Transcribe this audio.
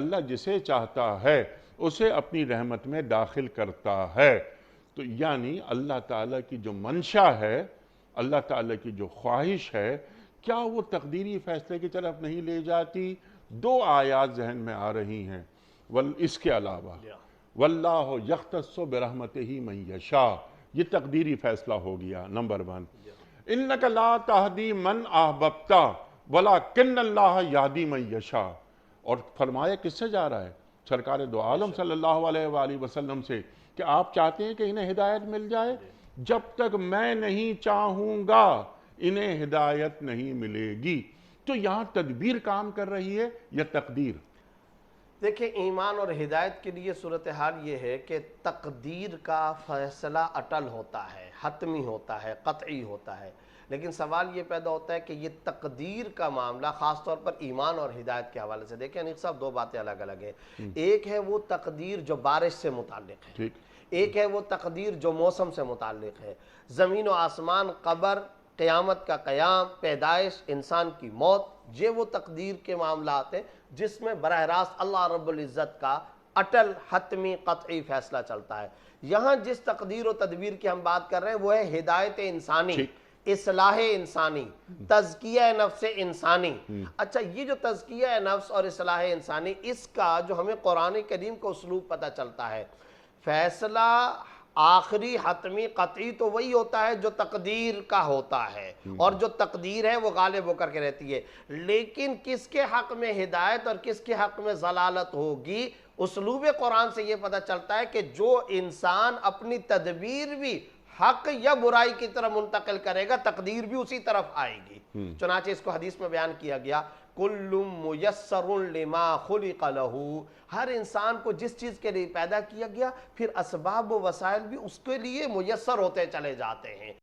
اللہ جسے چاہتا ہے اسے اپنی رحمت میں داخل کرتا ہے۔ تو یعنی اللہ تعالیٰ کی جو منشا ہے، اللہ تعالیٰ کی جو خواہش ہے، کیا وہ تقدیری فیصلے کی طرف نہیں لے جاتی؟ دو آیات ذہن میں آ رہی ہیں اس کے علاوہ، واللہ یختص برحمتہ من یشاء، یہ تقدیری فیصلہ ہو گیا نمبر 1۔ انک لا تہدی من احببت ولکن اللہ یہدی من یشاء، اور فرمایا کس سے جا رہا ہے؟ سرکار دو عالم صلی اللہ علیہ وآلہ وسلم سے، کہ آپ چاہتے ہیں کہ انہیں ہدایت مل جائے؟ جب تک میں نہیں چاہوں گا انہیں ہدایت نہیں ملے گی۔ تو یہاں تدبیر کام کر رہی ہے یا تقدیر؟ دیکھیں، ایمان اور ہدایت کے لیے صورتحال یہ ہے کہ تقدیر کا فیصلہ اٹل ہوتا ہے، حتمی ہوتا ہے، قطعی ہوتا ہے، لیکن سوال یہ پیدا ہوتا ہے کہ یہ تقدیر کا معاملہ خاص طور پر ایمان اور ہدایت کے حوالے سے دیکھیں انیق صاحب، دو باتیں الگ الگ ہیں۔ ایک ہے وہ تقدیر جو بارش سے متعلق ہے، ایک ہے وہ تقدیر جو موسم سے متعلق ہے۔ زمین و آسمان، قبر، قیامت کا قیام، پیدائش، انسان کی موت، یہ وہ تقدیر کے معاملات ہیں جس میں براہ راست اللہ رب العزت کا اٹل حتمی قطعی فیصلہ چلتا ہے۔ یہاں جس تقدیر و تدبیر کی ہم بات کر رہے ہیں وہ ہے ہدایت انسانی، اصلاح انسانی، تزکیہ نفس انسانی۔ اچھا، یہ جو تزکیہ نفس اور اصلاح انسانی، اس کا جو ہمیں قرآن کریم کا اسلوب پتہ چلتا ہے، فیصلہ آخری حتمی قطعی تو وہی ہوتا ہے جو تقدیر کا ہوتا ہے، اور جو تقدیر ہے وہ غالب ہو کر کے رہتی ہے، لیکن کس کے حق میں ہدایت اور کس کے حق میں ضلالت ہوگی، اسلوب قرآن سے یہ پتہ چلتا ہے کہ جو انسان اپنی تدبیر بھی حق یا برائی کی طرف منتقل کرے گا، تقدیر بھی اسی طرف آئے گی۔ چنانچہ اس کو حدیث میں بیان کیا گیا، کل میسر لما خلق لہ، ہر انسان کو جس چیز کے لیے پیدا کیا گیا، پھر اسباب و وسائل بھی اس کے لیے میسر ہوتے چلے جاتے ہیں۔